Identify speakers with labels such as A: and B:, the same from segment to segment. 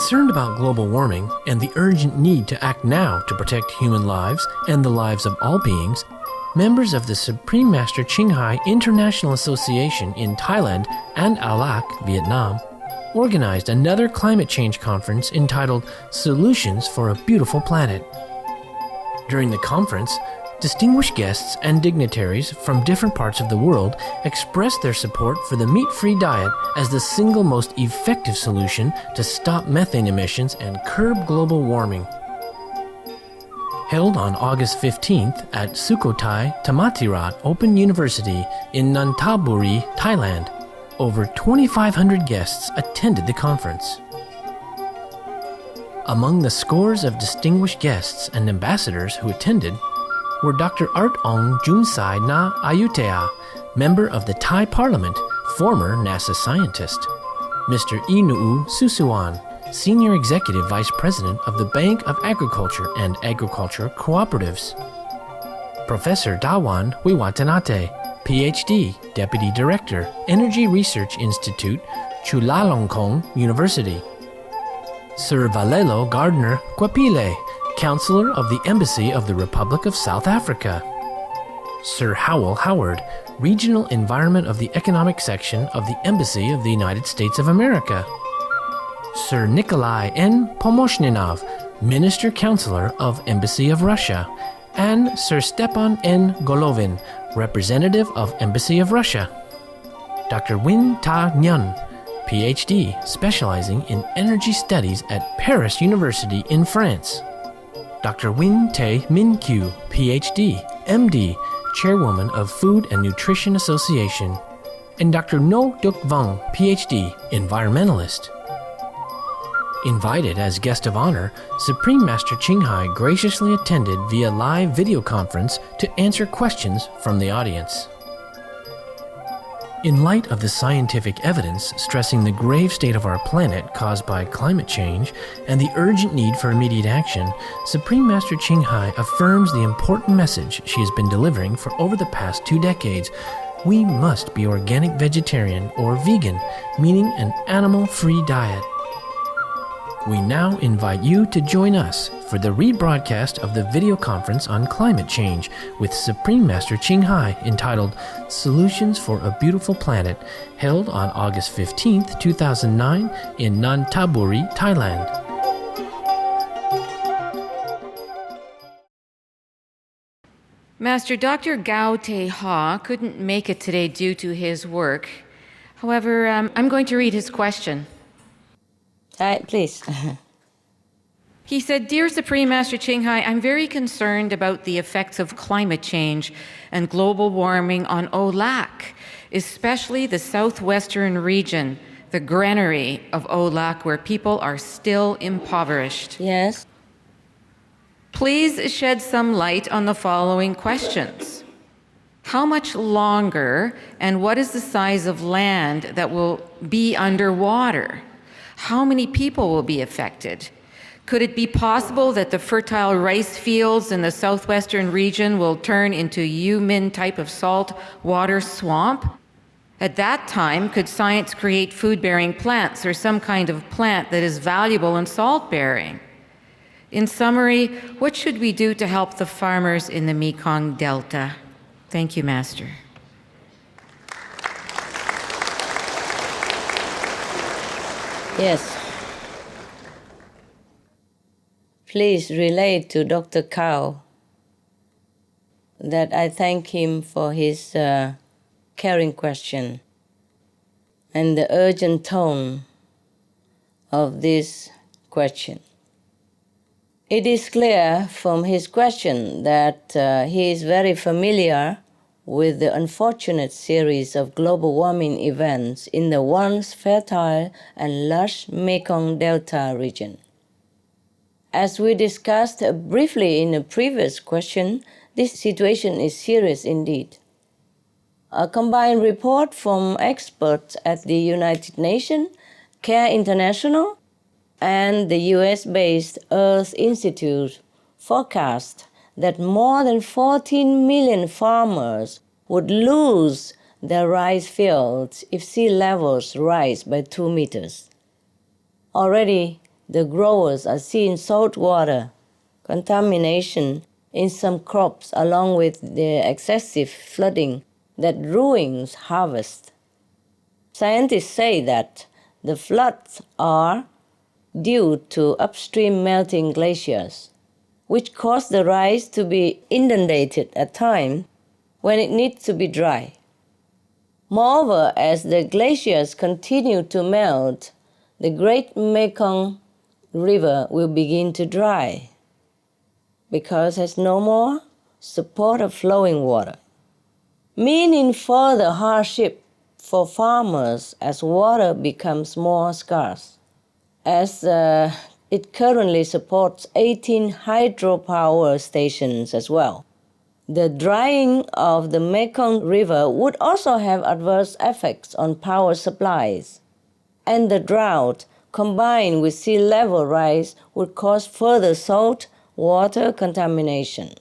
A: Concerned about global warming and the urgent need to act now to protect human lives and the lives of all beings, members of the Supreme Master Ching Hai International Association in Thailand and Alac, Vietnam, organized another climate change conference entitled Solutions for a Beautiful Planet. During the conference, distinguished guests and dignitaries from different parts of the world expressed their support for the meat-free diet as the single most effective solution to stop methane emissions and curb global warming. Held on August 15th at Sukhothai Thammathirat Open University in Nonthaburi, Thailand, over 2,500 guests attended the conference. Among the scores of distinguished guests and ambassadors who attended were Dr. Art Ong Junsai Na Ayutthaya, member of the Thai Parliament, former NASA scientist, Mr. Inuu Susuwan, Senior Executive Vice President of the Bank of Agriculture and Agriculture Cooperatives, Professor Dawan Wiwatanate, PhD, Deputy Director, Energy Research Institute, Chulalongkorn University, Sir Valelo Gardner Kwapile, Counselor of the Embassy of the Republic of South Africa, Sir Howell Howard, Regional Environment of the Economic Section of the Embassy of the United States of America, Sir Nikolai N. Pomoshninov, Minister Counselor of Embassy of Russia, and Sir Stepan N. Golovin, Representative of Embassy of Russia. Dr. Win Ta Nguyen, PhD, specializing in energy studies at Paris University in France. Dr. Win Tae Min Kyu, PhD, MD, Chairwoman of Food and Nutrition Association, and Dr. No Duk Vong, PhD, Environmentalist. Invited as guest of honor, Supreme Master Ching Hai graciously attended via live video conference to answer questions from the audience. In light of the scientific evidence stressing the grave state of our planet caused by climate change and the urgent need for immediate action, Supreme Master Ching Hai affirms the important message she has been delivering for over the past 2 decades. We must be organic vegetarian or vegan, meaning an animal-free diet. We now invite you to join us for the rebroadcast of the video conference on climate change with Supreme Master Ching Hai entitled Solutions for a Beautiful Planet, held on August 15th, 2009 in Nonthaburi, Thailand.
B: Master Dr. Gao Te Ha couldn't make it today due to his work. However, I'm going to read his question.
C: Please.
B: He said, Dear Supreme Master Ching Hai, I'm very concerned about the effects of climate change and global warming on Olac, especially the southwestern region, the granary of Olac, where people are still impoverished.
C: Yes.
B: Please shed some light on the following questions. How much longer and what is the size of land that will be underwater? How many people will be affected? Could it be possible that the fertile rice fields in the southwestern region will turn into Yumin type of salt water swamp? At that time, could science create food-bearing plants or some kind of plant that is valuable in salt-bearing? In summary, what should we do to help the farmers in the Mekong Delta? Thank you, Master.
C: Yes. Please relate to Dr. Kao that I thank him for his caring question and the urgent tone of this question. It is clear from his question that he is very familiar with the unfortunate series of global warming events in the once fertile and lush Mekong Delta region. As we discussed briefly in a previous question, this situation is serious indeed. A combined report from experts at the United Nations, CARE International, and the US-based Earth Institute forecast that more than 14 million farmers would lose their rice fields if sea levels rise by 2 meters. Already, the growers are seeing salt water contamination in some crops along with the excessive flooding that ruins harvest. Scientists say that the floods are due to upstream melting glaciers, which cause the rice to be inundated at times when it needs to be dry. Moreover, as the glaciers continue to melt, the Great Mekong River will begin to dry because it has no more support of flowing water, meaning further hardship for farmers as water becomes more scarce. As it currently supports 18 hydropower stations as well. The drying of the Mekong River would also have adverse effects on power supplies, and the drought combined with sea level rise would cause further salt water contamination.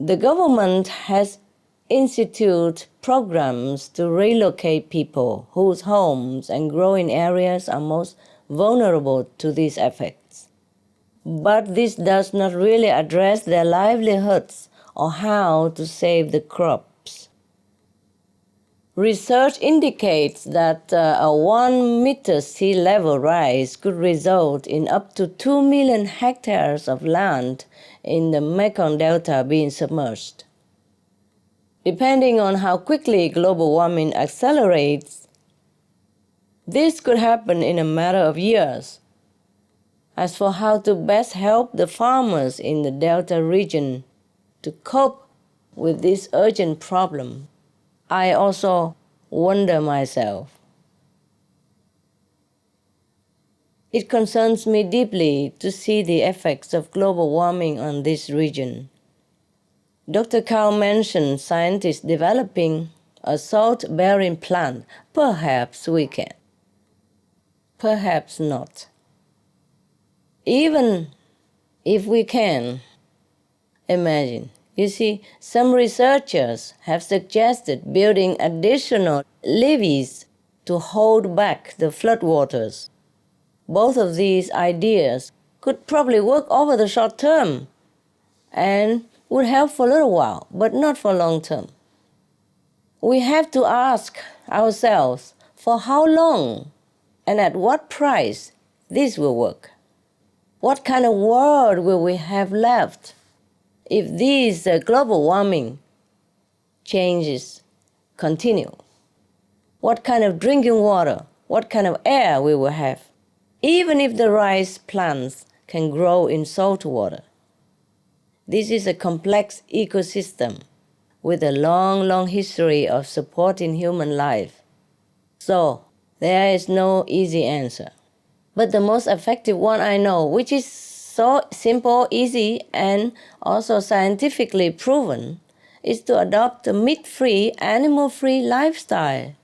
C: The government has instituted programs to relocate people whose homes and growing areas are most vulnerable to these effects. But this does not really address their livelihoods or how to save the crops. Research indicates that a 1 meter sea level rise could result in up to 2 million hectares of land in the Mekong Delta being submerged. Depending on how quickly global warming accelerates, this could happen in a matter of years. As for how to best help the farmers in the Delta region to cope with this urgent problem, I also wonder myself. It concerns me deeply to see the effects of global warming on this region. Dr. Kao mentioned scientists developing a salt-bearing plant. Perhaps we can. Perhaps not. Even if we can, imagine. You see, some researchers have suggested building additional levees to hold back the floodwaters. Both of these ideas could probably work over the short term and would help for a little while, but not for long term. We have to ask ourselves for how long and at what price this will work. What kind of world will we have left if these global warming changes continue? What kind of drinking water, what kind of air we will have, even if the rice plants can grow in salt water? This is a complex ecosystem with a long history of supporting human life. So there is no easy answer. But the most effective one I know, which is so simple, easy, and also scientifically proven, is to adopt a meat-free, animal-free lifestyle.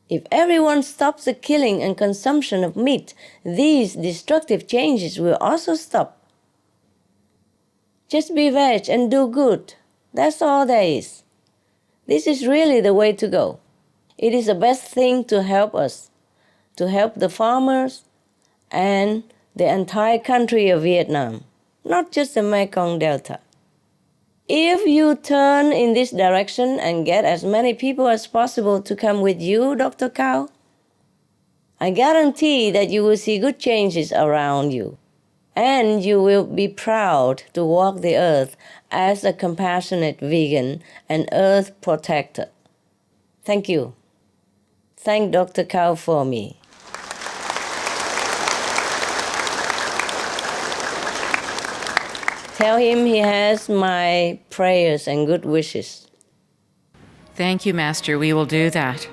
C: If everyone stops the killing and consumption of meat, these destructive changes will also stop. Just be veg and do good. That's all there is. This is really the way to go. It is the best thing to help us, to help the farmers and the entire country of Vietnam, not just the Mekong Delta. If you turn in this direction and get as many people as possible to come with you, Dr. Kao, I guarantee that you will see good changes around you, and you will be proud to walk the earth as a compassionate vegan and earth protector. Thank you. Thank Dr. Kao for me. Tell him he has my prayers and good wishes.
B: Thank you, Master. We will do that.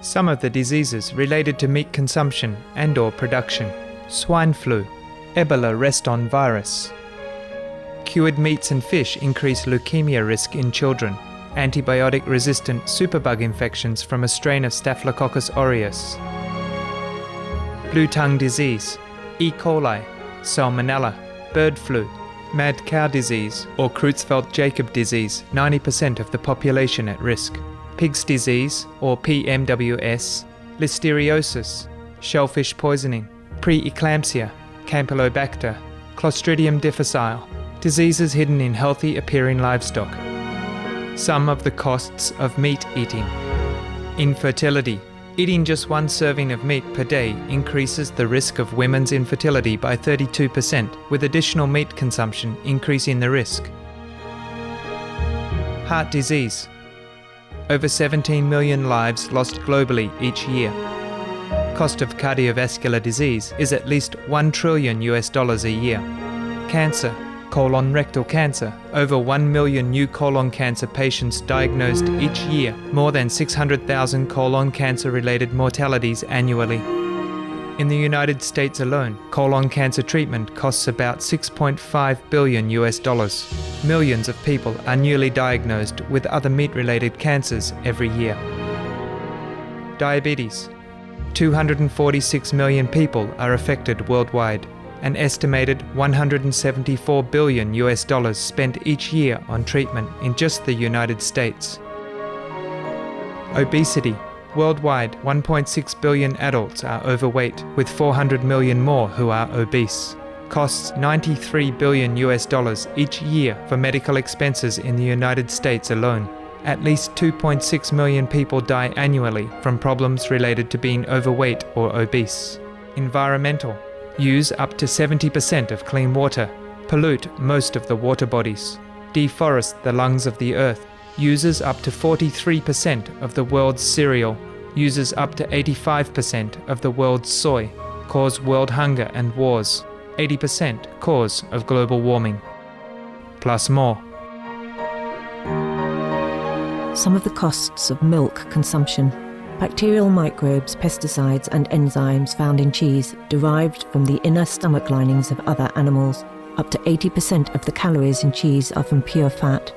D: Some of the diseases related to meat consumption and/or production: swine flu, Ebola reston virus. Cured meats and fish increase leukemia risk in children. Antibiotic-resistant superbug infections from a strain of Staphylococcus aureus. Blue tongue disease, E. coli, Salmonella, bird flu, mad cow disease or Creutzfeldt-Jakob disease, 90% of the population at risk. Pig's disease or PMWS, listeriosis, shellfish poisoning, preeclampsia, Campylobacter, Clostridium difficile, diseases hidden in healthy appearing livestock. Some of the costs of meat eating. Infertility. Eating just one serving of meat per day increases the risk of women's infertility by 32%, with additional meat consumption increasing the risk. Heart disease. Over 17 million lives lost globally each year. Cost of cardiovascular disease is at least $1 trillion a year. Cancer. Colon rectal cancer. Over 1 million new colon cancer patients diagnosed each year, more than 600,000 colon cancer-related mortalities annually. In the United States alone, colon cancer treatment costs about $6.5 billion. Millions of people are newly diagnosed with other meat-related cancers every year. Diabetes. 246 million people are affected worldwide. An estimated $174 billion spent each year on treatment in just the United States. Obesity. Worldwide, 1.6 billion adults are overweight, with 400 million more who are obese. Costs $93 billion each year for medical expenses in the United States alone. At least 2.6 million people die annually from problems related to being overweight or obese. Environmental. Use up to 70% of clean water. Pollute most of the water bodies. Deforest the lungs of the earth. Uses up to 43% of the world's cereal. Uses up to 85% of the world's soy. Cause world hunger and wars. 80% cause of global warming. Plus more.
E: Some of the costs of milk consumption. Bacterial microbes, pesticides and enzymes found in cheese derived from the inner stomach linings of other animals. Up to 80% of the calories in cheese are from pure fat.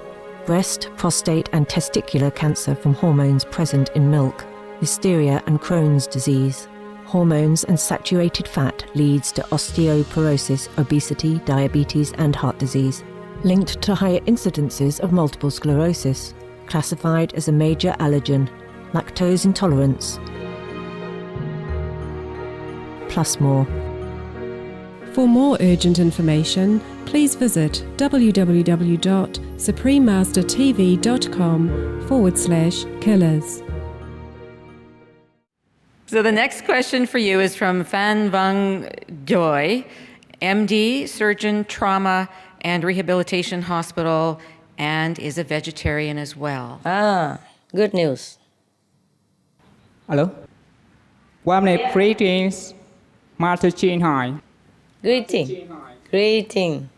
E: Breast, prostate and testicular cancer from hormones present in milk. Listeria and Crohn's disease. Hormones and saturated fat leads to osteoporosis, obesity, diabetes and heart disease. Linked to higher incidences of multiple sclerosis. Classified as a major allergen. Lactose intolerance. Plus more.
F: For more urgent information, please visit www.suprememastertv.com/killers.
B: So the next question for you is from Phan Vang Doi, MD, Surgeon, Trauma and Rehabilitation Hospital, and is a vegetarian as well.
C: Good news.
G: Hello. Greetings, Master Ching Hai.
C: Greeting.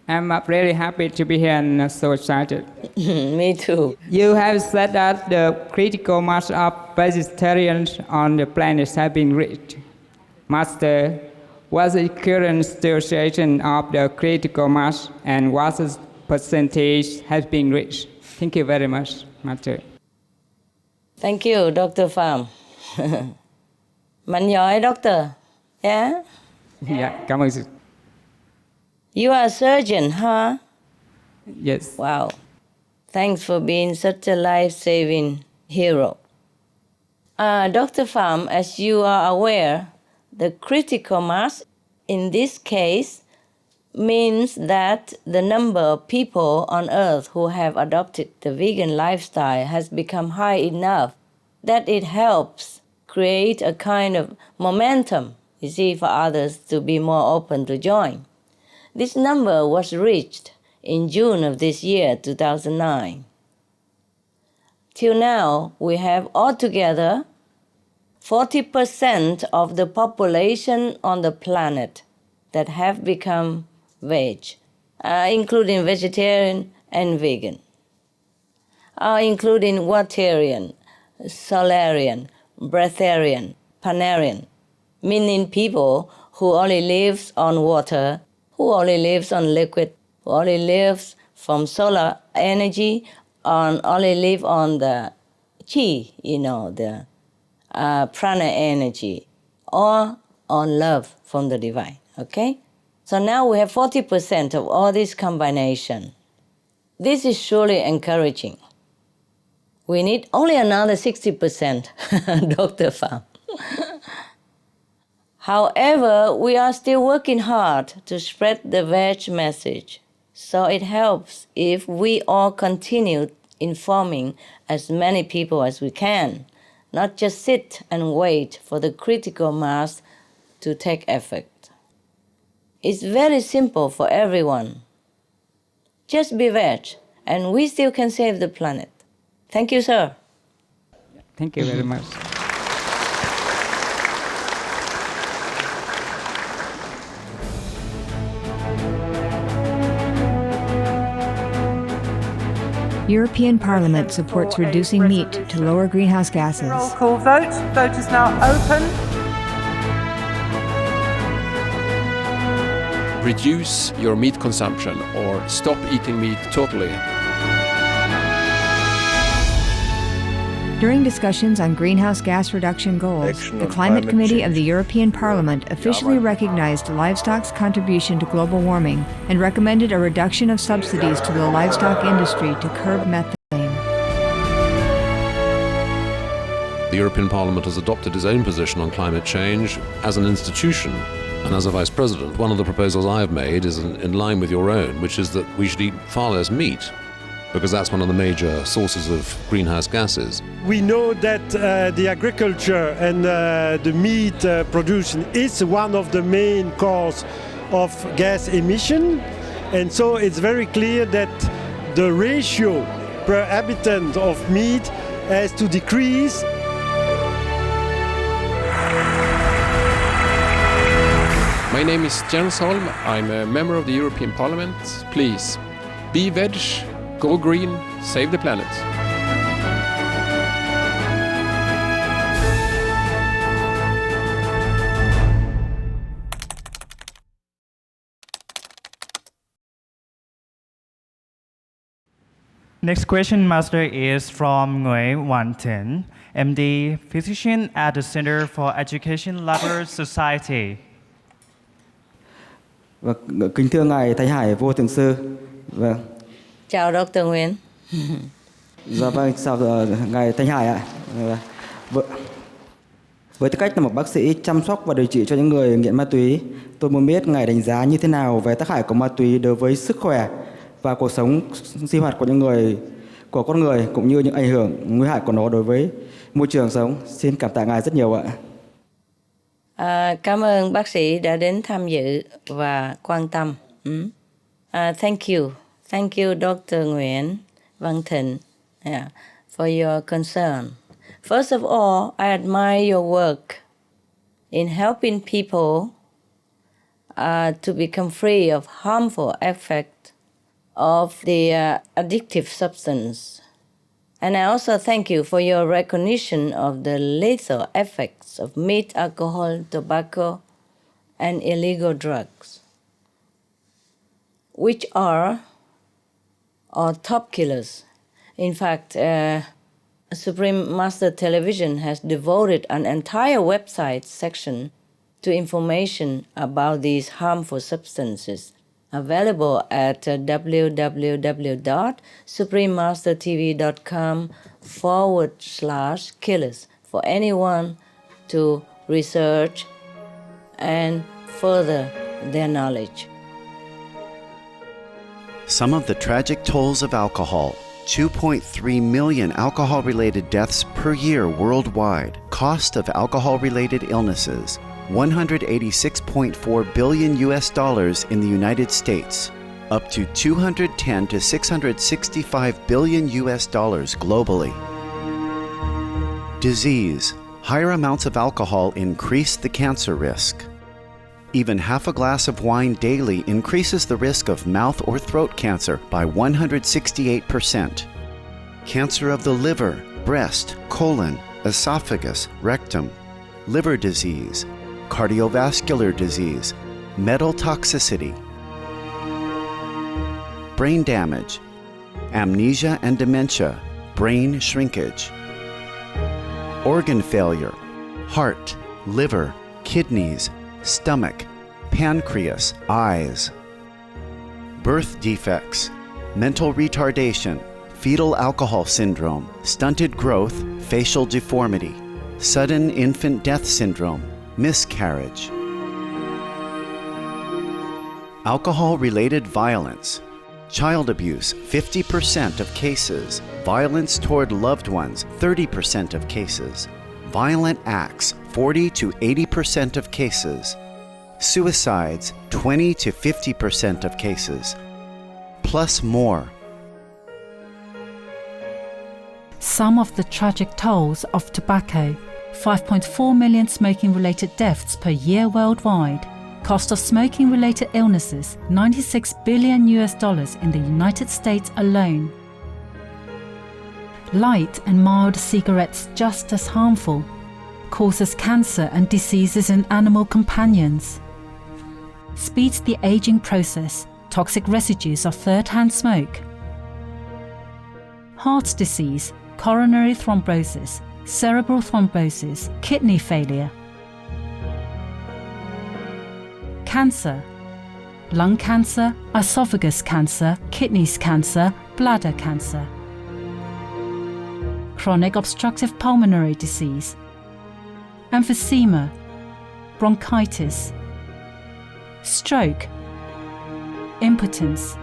G: I'm really happy to be here and so excited.
C: Me too.
G: You have said that the critical mass of vegetarians on the planet has been reached. Master, what's the current situation of the critical mass and what percentage has been reached? Thank you very much, Master.
C: Thank you, Dr. Pham. Mạnh giỏi, Doctor. Yeah?
G: Yeah, cảm ơn.
C: You are a surgeon, huh?
G: Yes.
C: Wow. Thanks for being such a life-saving hero. Dr. Pham, as you are aware, the critical mass in this case means that the number of people on Earth who have adopted the vegan lifestyle has become high enough that it helps create a kind of momentum, you see, for others to be more open to join. This number was reached in June of this year, 2009. Till now, we have altogether 40% of the population on the planet that have become veg, including vegetarian and vegan, including waterian, solarian, breatharian, panarian, meaning people who only lives on water, who only lives on liquid, who only lives from solar energy, only live on the chi, the prana energy, or on love from the divine, okay? So now we have 40% of all this combination. This is surely encouraging. We need only another 60%, Dr. Pham. However, we are still working hard to spread the veg message, so it helps if we all continue informing as many people as we can, not just sit and wait for the critical mass to take effect. It's very simple for everyone. Just be veg, and we still can save the planet. Thank you, sir.
G: Thank you very much.
H: European Parliament supports reducing meat to lower greenhouse gases.
I: Roll call vote. Vote is now open.
J: Reduce your meat consumption or stop eating meat totally.
H: During discussions on greenhouse gas reduction goals, the Climate Committee of the European Parliament officially recognized livestock's contribution to global warming and recommended a reduction of subsidies to the livestock industry to curb methane.
K: The European Parliament has adopted its own position on climate change as an institution. And as a Vice President, one of the proposals I have made is in line with your own, which is that we should eat far less meat, because that's one of the major sources of greenhouse gases.
L: We know that the agriculture and the meat production is one of the main causes of gas emission, and so it's very clear that the ratio per habitant of meat has to decrease.
J: My name is Jens Holm. I'm a member of the European Parliament. Please, be veg, go green, save the planet.
M: Next question, Master, is from Nguyen Wan Tin, MD, physician at the Center for Education Labour Society.
N: Kính thưa Ngài Thái Hải Vô Thượng Sư.
C: Chào Dr. Nguyen.
N: Dạ vâng, chào Ngài Thanh Hải ạ. Với tư cách là một bác sĩ chăm sóc và điều trị cho những người nghiện ma túy, tôi muốn biết Ngài đánh giá như thế nào về tác hại của ma túy đối với sức khỏe và cuộc sống sinh hoạt của con người, cũng như những ảnh hưởng nguy hại của nó đối với môi trường sống. Xin cảm tạ Ngài rất nhiều ạ.
C: Cảm ơn bác sĩ đã đến tham dự và quan tâm. Thank you. Thank you, Dr. Nguyen Văn Thịnh, for your concern. First of all, I admire your work in helping people to become free of harmful effects of the addictive substance. And I also thank you for your recognition of the lethal effects of meat, alcohol, tobacco, and illegal drugs, which are top killers. In fact, Supreme Master Television has devoted an entire website section to information about these harmful substances, available at www.suprememastertv.com/killers for anyone to research and further their knowledge.
O: Some of the tragic tolls of alcohol. 2.3 million alcohol-related deaths per year worldwide. Cost of alcohol-related illnesses. $186.4 billion in the United States, up to $210 to $665 billion globally. Disease. Higher amounts of alcohol increase the cancer risk. Even half a glass of wine daily increases the risk of mouth or throat cancer by 168%. Cancer of the liver, breast, colon, esophagus, rectum. Liver disease. Cardiovascular disease, metal toxicity, brain damage, amnesia and dementia, brain shrinkage, organ failure, heart, liver, kidneys, stomach, pancreas, eyes, birth defects, mental retardation, fetal alcohol syndrome, stunted growth, facial deformity, sudden infant death syndrome, miscarriage. Alcohol-related violence. Child abuse, 50% of cases. Violence toward loved ones, 30% of cases. Violent acts, 40 to 80% of cases. Suicides, 20 to 50% of cases. Plus more.
P: Some of the tragic tolls of tobacco, 5.4 million smoking-related deaths per year worldwide. Cost of smoking-related illnesses, $96 billion in the United States alone. Light and mild cigarettes just as harmful. Causes cancer and diseases in animal companions. Speeds the aging process, toxic residues of third-hand smoke. Heart disease, coronary thrombosis, cerebral thrombosis, kidney failure. Cancer, lung cancer, esophagus cancer, kidneys cancer, bladder cancer. Chronic obstructive pulmonary disease, emphysema, bronchitis, stroke, impotence,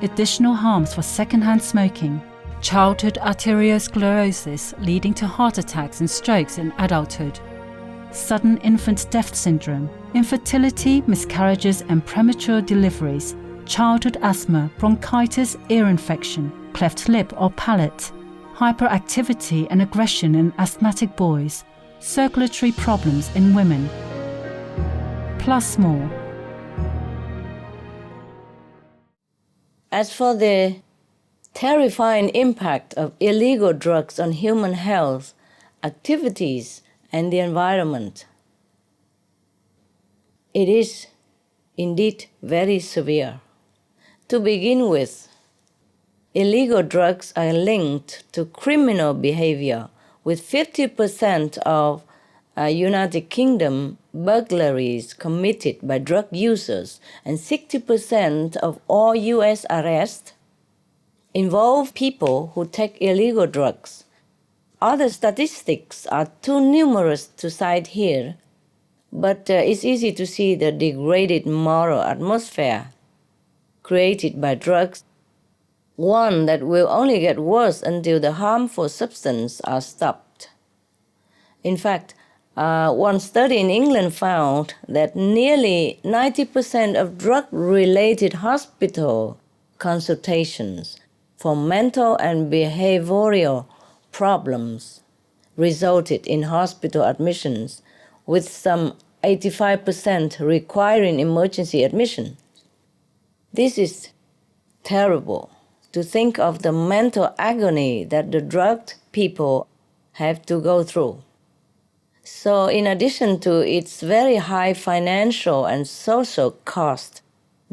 P: additional harms for secondhand smoking, childhood arteriosclerosis leading to heart attacks and strokes in adulthood, sudden infant death syndrome, infertility, miscarriages and premature deliveries, childhood asthma, bronchitis, ear infection, cleft lip or palate, hyperactivity and aggression in asthmatic boys, circulatory problems in women, plus more.
C: As for the terrifying impact of illegal drugs on human health, activities, and the environment, it is indeed very severe. To begin with, illegal drugs are linked to criminal behavior, with 50% of United Kingdom burglaries committed by drug users and 60% of all US arrests involve people who take illegal drugs. Other statistics are too numerous to cite here, but it's easy to see the degraded moral atmosphere created by drugs, one that will only get worse until the harmful substances are stopped. In fact, one study in England found that nearly 90% of drug-related hospital consultations for mental and behavioral problems resulted in hospital admissions, with some 85% requiring emergency admission. This is terrible, to think of the mental agony that the drugged people have to go through. So in addition to its very high financial and social cost,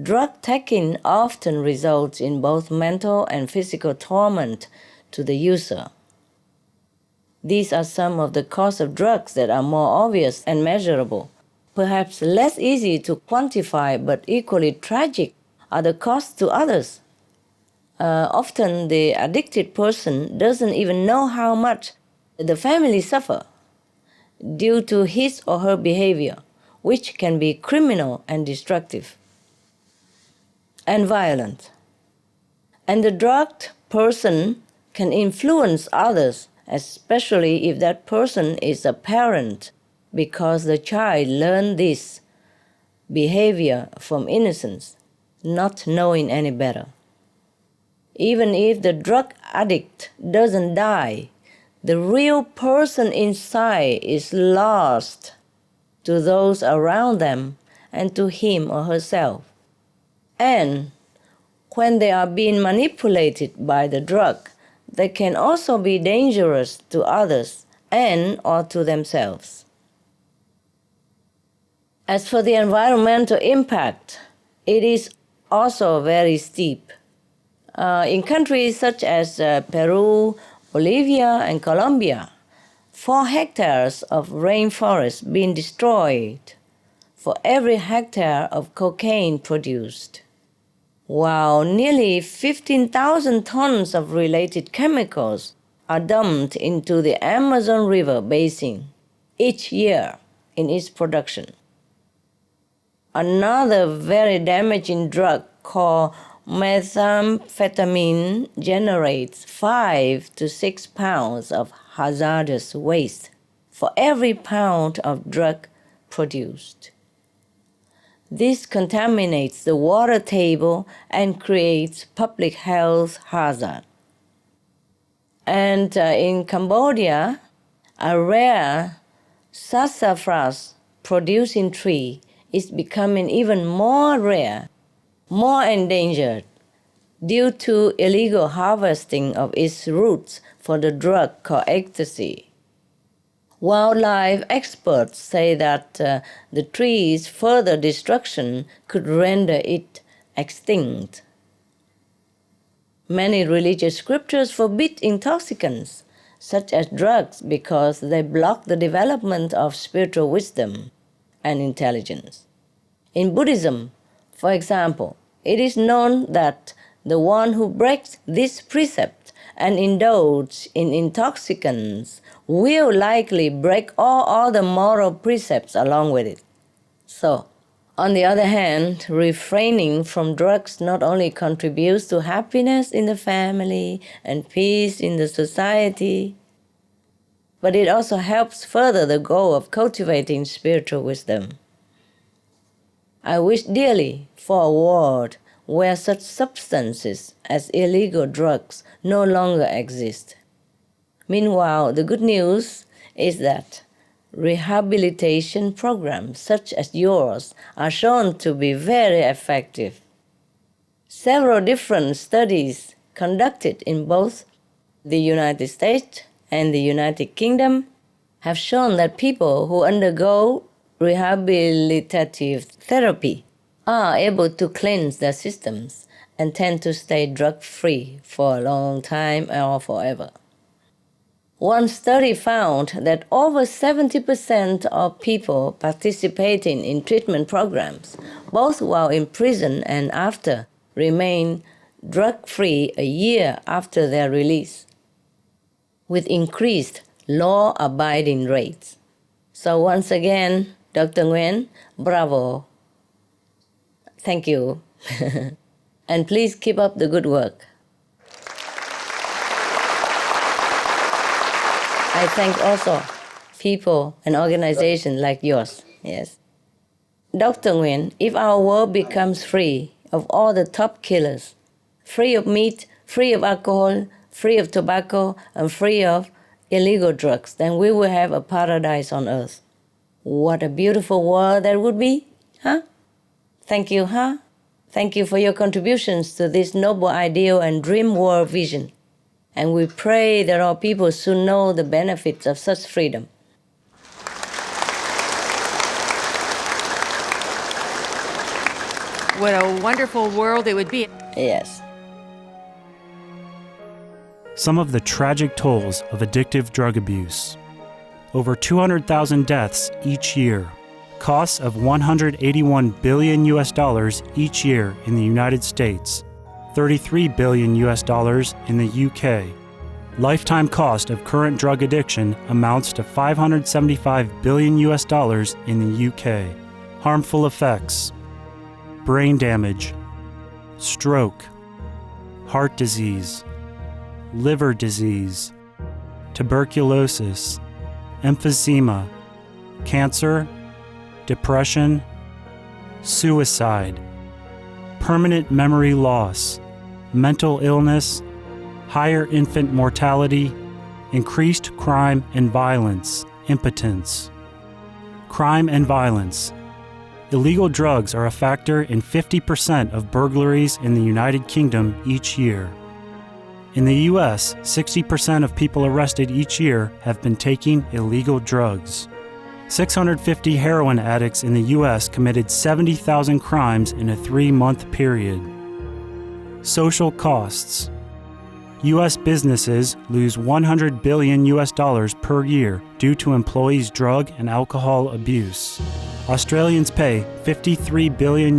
C: drug taking often results in both mental and physical torment to the user. These are some of the costs of drugs that are more obvious and measurable. Perhaps less easy to quantify but equally tragic are the costs to others. Often the addicted person doesn't even know how much the family suffer due to his or her behavior, which can be criminal and destructive and violent. And the drugged person can influence others, especially if that person is a parent, because the child learned this behavior from innocence, not knowing any better. Even if the drug addict doesn't die, the real person inside is lost to those around them and to him or herself. And when they are being manipulated by the drug, they can also be dangerous to others and or to themselves. As for the environmental impact, it is also very steep. In countries such as Peru, Bolivia, and Colombia, 4 hectares of rainforest being destroyed for every hectare of cocaine produced, while nearly 15,000 tons of related chemicals are dumped into the Amazon River basin each year. in its production. Another very damaging drug called methamphetamine generates 5 to 6 pounds of hazardous waste for every pound of drug produced. This contaminates the water table and creates public health hazard. And in Cambodia, a rare sassafras producing tree is becoming even more rare, more endangered, due to illegal harvesting of its roots for the drug called ecstasy. Wildlife experts say that the tree's further destruction could render it extinct. Many religious scriptures forbid intoxicants, such as drugs, because they block the development of spiritual wisdom and intelligence. In Buddhism, for example, it is known that the one who breaks this precept and indulges in intoxicants will likely break all other moral precepts along with it. So, on the other hand, refraining from drugs not only contributes to happiness in the family and peace in the society, but it also helps further the goal of cultivating spiritual wisdom. I wish dearly for a world where such substances as illegal drugs no longer exist. Meanwhile, the good news is that rehabilitation programs such as yours are shown to be very effective. Several different studies conducted in both the United States and the United Kingdom have shown that people who undergo rehabilitative therapy are able to cleanse their systems and tend to stay drug-free for a long time or forever. One study found that over 70% of people participating in treatment programs, both while in prison and after, remain drug-free a year after their release, with increased law-abiding rates. So once again, Dr. Nguyen, bravo. Thank you. And please keep up the good work. I thank also people and organizations like yours. Yes. Dr. Nguyen, if our world becomes free of all the top killers, free of meat, free of alcohol, free of tobacco, and free of illegal drugs, then we will have a paradise on earth. What a beautiful world that would be, huh? Thank you, huh? Thank you for your contributions to this noble ideal and dream world vision. And we pray that our people soon know the benefits of such freedom.
B: What a wonderful world it would be.
C: Yes.
Q: Some of the tragic tolls of addictive drug abuse. Over 200,000 deaths each year. Costs of $181 billion each year in the United States. $33 billion in the UK. Lifetime cost of current drug addiction amounts to $575 billion in the UK. Harmful effects: brain damage, stroke, heart disease, liver disease, tuberculosis, emphysema, cancer, depression, suicide, permanent memory loss, mental illness, higher infant mortality, increased crime and violence, impotence. Crime and violence. Illegal drugs are a factor in 50% of burglaries in the United Kingdom each year. In the US, 60% of people arrested each year have been taking illegal drugs. 650 heroin addicts in the US committed 70,000 crimes in a 3-month period. Social costs. US businesses lose $100 billion per year due to employees' drug and alcohol abuse. Australians pay $53 billion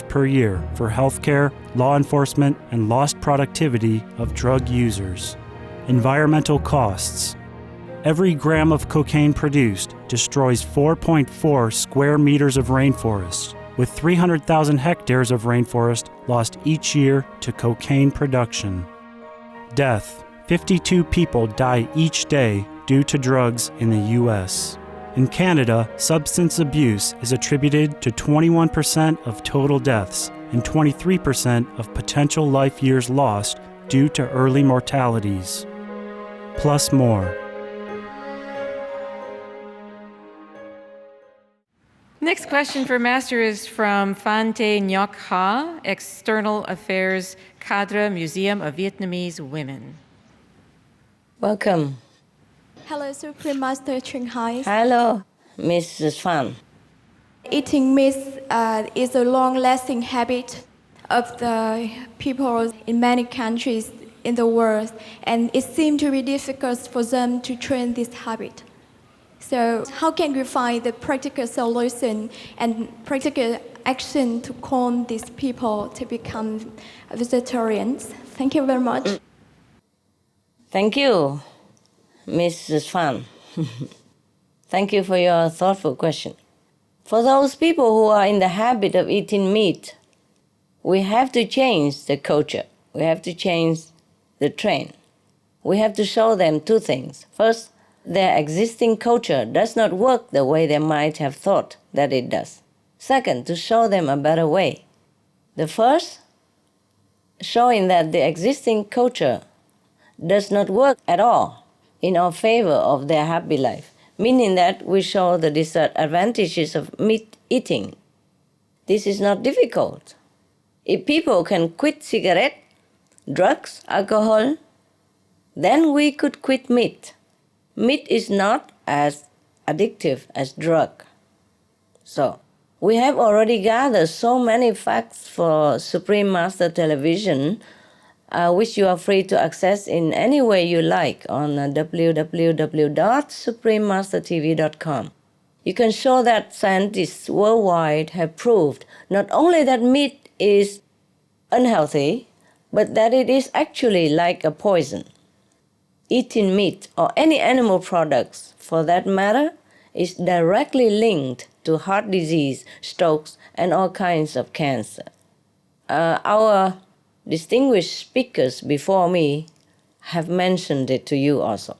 Q: per year for healthcare, law enforcement, and lost productivity of drug users. Environmental costs. Every gram of cocaine produced destroys 4.4 square meters of rainforest, with 300,000 hectares of rainforest lost each year to cocaine production. Death. 52 people die each day due to drugs in the U.S. In Canada, substance abuse is attributed to 21% of total deaths and 23% of potential life years lost due to early mortalities. Plus more.
B: Next question for Master is from Phan Te Ngoc Ha, External Affairs Cadre, Museum of Vietnamese Women.
C: Welcome.
R: Hello, Supreme Master Ching Hai.
C: Hello, Mrs. Phan.
R: Eating meat is a long-lasting habit of the people in many countries in the world, and it seems to be difficult for them to train this habit. So how can we find the practical solution and practical action to calm these people to become vegetarians? Thank you very much.
C: Thank you, Mrs. Phan. Thank you for your thoughtful question. For those people who are in the habit of eating meat, we have to change the culture. We have to change the trend. We have to show them two things. First, their existing culture does not work the way they might have thought that it does. Second, to show them a better way. The first, showing that the existing culture does not work at all in our favor of their happy life, meaning that we show the disadvantages of meat eating. This is not difficult. If people can quit cigarette, drugs, alcohol, then we could quit meat. Meat is not as addictive as drug. So, we have already gathered so many facts for Supreme Master Television, which you are free to access in any way you like on www.suprememastertv.com. You can show that scientists worldwide have proved not only that meat is unhealthy, but that it is actually like a poison. Eating meat or any animal products, for that matter, is directly linked to heart disease, strokes, and all kinds of cancer. Our distinguished speakers before me have mentioned it to you also.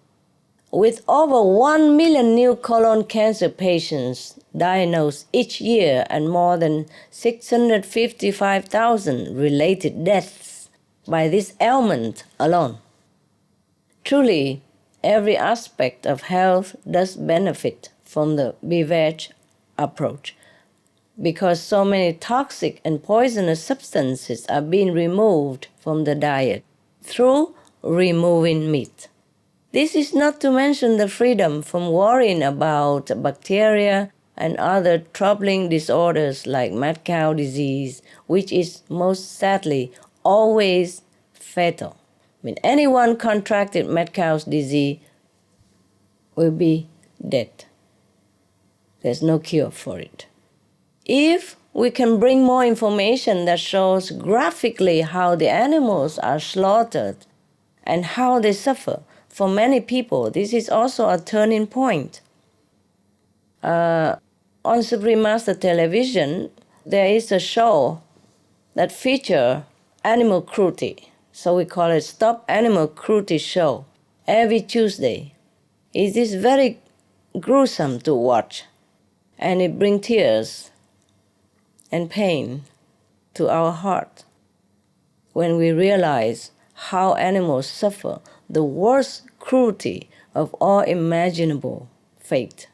C: With over 1 million new colon cancer patients diagnosed each year and more than 655,000 related deaths by this ailment alone. Truly, every aspect of health does benefit from the Be Veg approach, because so many toxic and poisonous substances are being removed from the diet through removing meat. This is not to mention the freedom from worrying about bacteria and other troubling disorders like mad cow disease, which is most sadly always fatal. Anyone contracted mad cow's disease will be dead. There's no cure for it. If we can bring more information that shows graphically how the animals are slaughtered and how they suffer, for many people, this is also a turning point. On Supreme Master Television, there is a show that features animal cruelty. So we call it Stop Animal Cruelty Show, every Tuesday. It is very gruesome to watch, and it brings tears and pain to our heart when we realize how animals suffer the worst cruelty of all imaginable fate.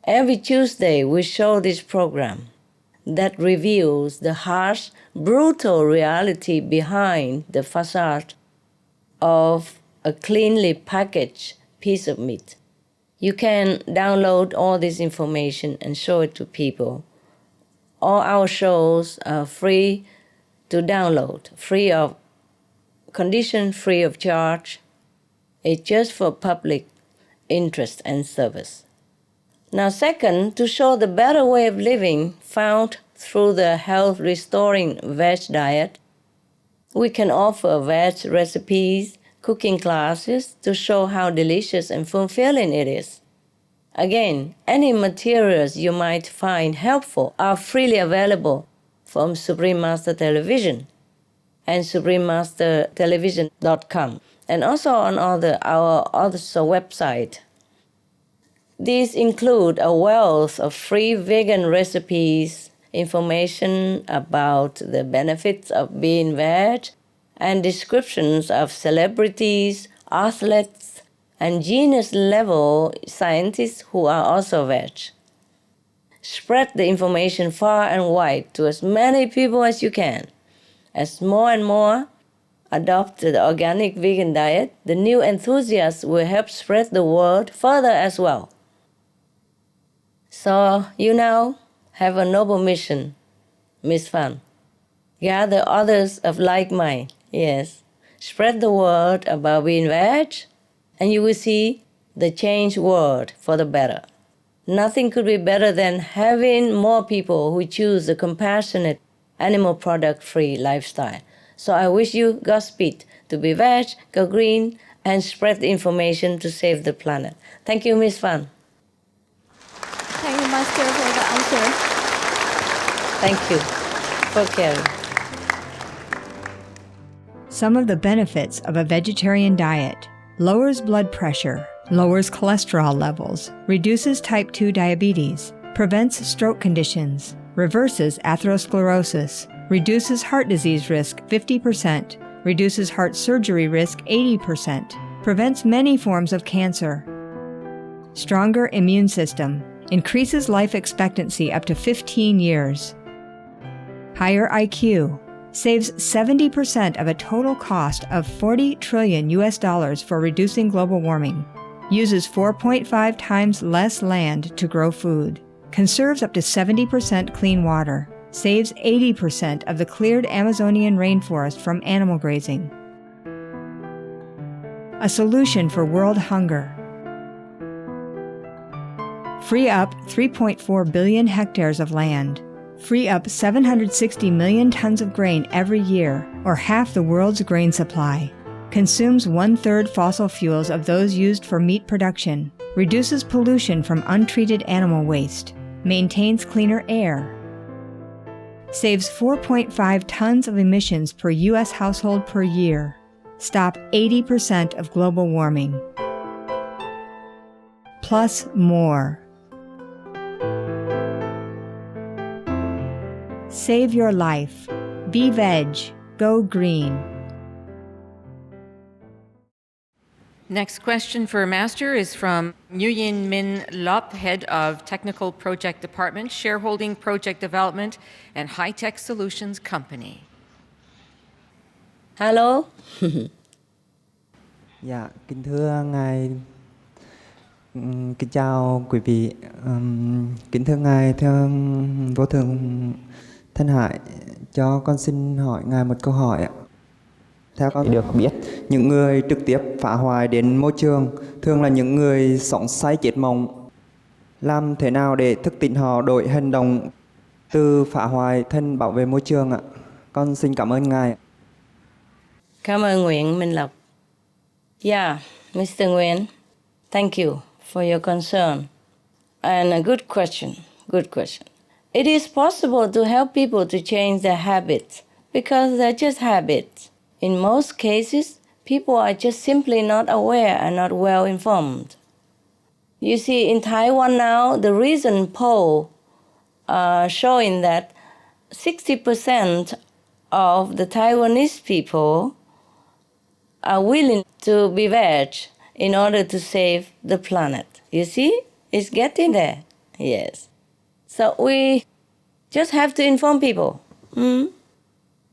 C: Every Tuesday we show this program that reveals the harsh, brutal reality behind the facade of a cleanly packaged piece of meat. You can download all this information and show it to people. All our shows are free to download, free of condition, free of charge. It's just for public interest and service. Now, second, to show the better way of living found through the health-restoring veg diet, we can offer veg recipes, cooking classes to show how delicious and fulfilling it is. Again, any materials you might find helpful are freely available from Supreme Master Television and suprememastertelevision.com, and also on our other website. These include a wealth of free vegan recipes, information about the benefits of being veg, and descriptions of celebrities, athletes, and genius-level scientists who are also veg. Spread the information far and wide to as many people as you can. As more and more adopt the organic vegan diet, the new enthusiasts will help spread the word further as well. So you now have a noble mission, Miss Fan. Gather others of like mind, yes. Spread the word about being veg, and you will see the changed world for the better. Nothing could be better than having more people who choose the compassionate, animal product-free lifestyle. So I wish you Godspeed to be veg, go green, and spread the information to save the planet. Thank you, Miss Fan.
R: Thank you, Master, for the answer.
C: Thank you for caring.
H: Some of the benefits of a vegetarian diet: lowers blood pressure, lowers cholesterol levels, reduces type 2 diabetes, prevents stroke conditions, reverses atherosclerosis, reduces heart disease risk 50%, reduces heart surgery risk 80%, prevents many forms of cancer. Stronger immune system, increases life expectancy up to 15 years. Higher IQ, saves 70% of a total cost of $40 trillion for reducing global warming, uses 4.5 times less land to grow food, conserves up to 70% clean water, saves 80% of the cleared Amazonian rainforest from animal grazing. A solution for world hunger. Free up 3.4 billion hectares of land. Free up 760 million tons of grain every year, or half the world's grain supply. Consumes 1/3 fossil fuels of those used for meat production. Reduces pollution from untreated animal waste. Maintains cleaner air. Saves 4.5 tons of emissions per U.S. household per year. Stop 80% of global warming. Plus more. Save your life. Be veg. Go green.
B: Next question for Master is from Nguyen Min Lop, Head of Technical Project Department, Shareholding Project Development and High Tech Solutions Company.
C: Hello.
S: Dạ, kính thưa ngài, kính chào quý vị. Kính thưa ngài, thưa vô thượng Thân Hải, cho con xin hỏi ngài một câu hỏi ạ. Theo con được biết, những người trực tiếp phá hoại đến môi trường thường là những người sống say chết mộng. Làm thế nào để thức tỉnh họ đổi hành động từ phá hoại thành bảo vệ môi trường ạ? Con xin cảm ơn ngài.
C: Cảm ơn Nguyễn Minh Lộc. Yeah, Mr. Nguyen, thank you for your concern. And a good question, good question. It is possible to help people to change their habits because they're just habits. In most cases, people are just simply not aware and not well informed. You see, in Taiwan now, the recent poll showing that 60% of the Taiwanese people are willing to be veg in order to save the planet. You see, it's getting there. Yes. So we just have to inform people.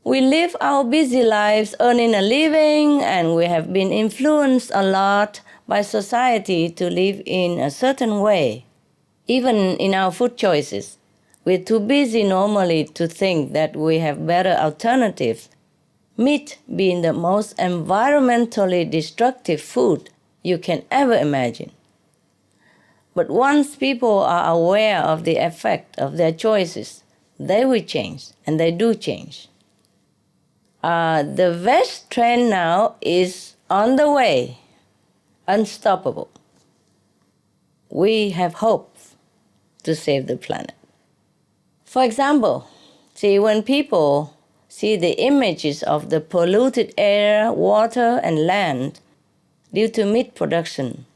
C: We live our busy lives earning a living, and we have been influenced a lot by society to live in a certain way. Even in our food choices, we're too busy normally to think that we have better alternatives. Meat being the most environmentally destructive food you can ever imagine. But once people are aware of the effect of their choices, they will change, and they do change. The veg trend now is on the way, unstoppable. We have hope to save the planet. For example, see, when people see the images of the polluted air, water, and land due to meat production,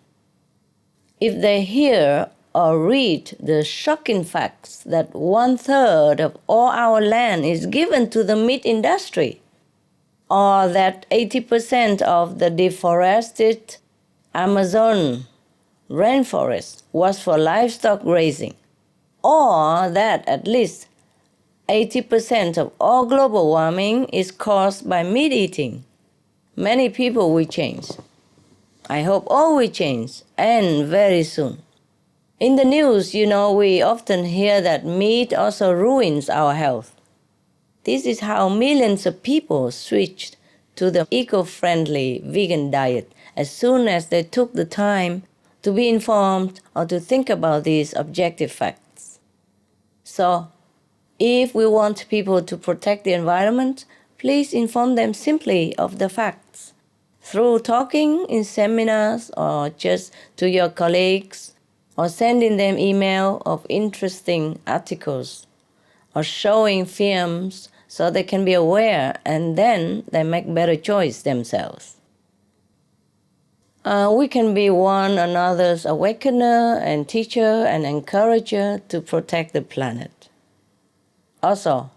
C: if they hear or read the shocking facts that 1/3 of all our land is given to the meat industry, or that 80% of the deforested Amazon rainforest was for livestock raising, or that at least 80% of all global warming is caused by meat eating, many people will change. I hope all will change, and very soon. In the news, we often hear that meat also ruins our health. This is how millions of people switched to the eco-friendly vegan diet as soon as they took the time to be informed or to think about these objective facts. So, if we want people to protect the environment, please inform them simply of the facts through talking in seminars or just to your colleagues, or sending them email of interesting articles, or showing films so they can be aware and then they make better choice themselves. We can be one another's awakener and teacher and encourager to protect the planet. Also,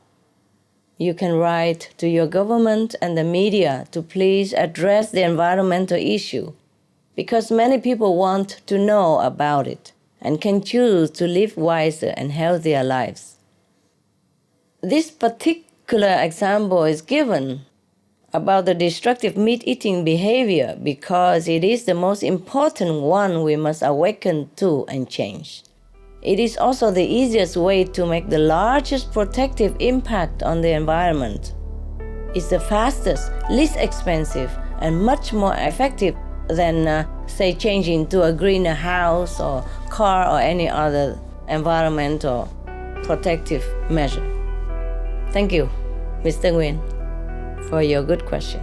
C: you can write to your government and the media to please address the environmental issue, because many people want to know about it and can choose to live wiser and healthier lives. This particular example is given about the destructive meat-eating behavior because it is the most important one we must awaken to and change. It is also the easiest way to make the largest protective impact on the environment. It's the fastest, least expensive, and much more effective than, say, changing to a greener house or car or any other environmental protective measure. Thank you, Mr. Nguyen, for your good question.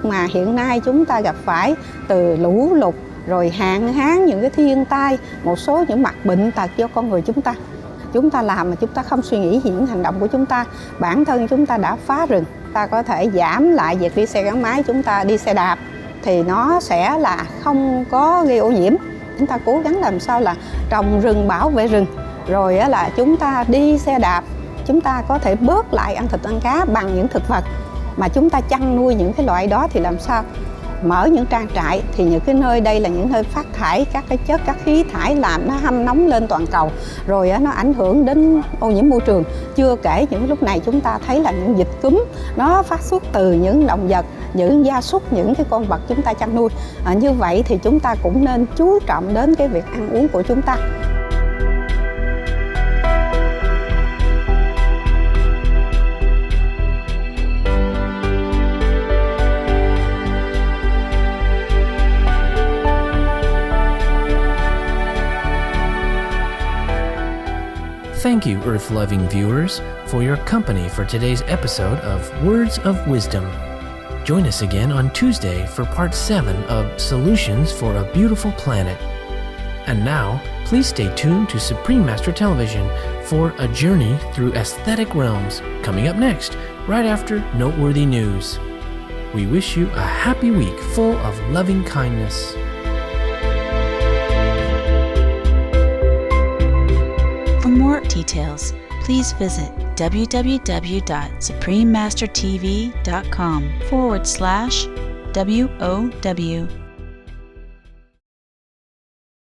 T: Mà hiện nay chúng ta gặp phải từ lũ lụt, rồi hạn hán, những cái thiên tai, một số những mặt bệnh tật do con người chúng ta. Chúng ta làm mà chúng ta không suy nghĩ về những hành động của chúng ta. Bản thân chúng ta đã phá rừng. Ta có thể giảm lại việc đi xe gắn máy, chúng ta đi xe đạp thì nó sẽ là không có gây ô nhiễm. Chúng ta cố gắng làm sao là trồng rừng, bảo vệ rừng. Rồi là chúng ta đi xe đạp, chúng ta có thể bớt lại ăn thịt ăn cá bằng những thực vật mà chúng ta chăn nuôi những cái loại đó, thì làm sao mở những trang trại, thì những cái nơi đây là những nơi phát thải các cái chất, các khí thải làm nó hâm nóng lên toàn cầu, rồi nó ảnh hưởng đến ô nhiễm môi trường. Chưa kể những lúc này chúng ta thấy là những dịch cúm nó phát xuất từ những động vật, những gia súc, những cái con vật chúng ta chăn nuôi. Như vậy thì chúng ta cũng nên chú trọng đến cái việc ăn uống của chúng ta.
A: Thank you, Earth-loving viewers, for your company for today's episode of Words of Wisdom. Join us again on Tuesday for Part 7 of Solutions for a Beautiful Planet. And now, please stay tuned to Supreme Master Television for a journey through aesthetic realms, coming up next, right after Noteworthy News. We wish you a happy week full of loving kindness.
U: For more details, please visit www.suprememastertv.com/WOW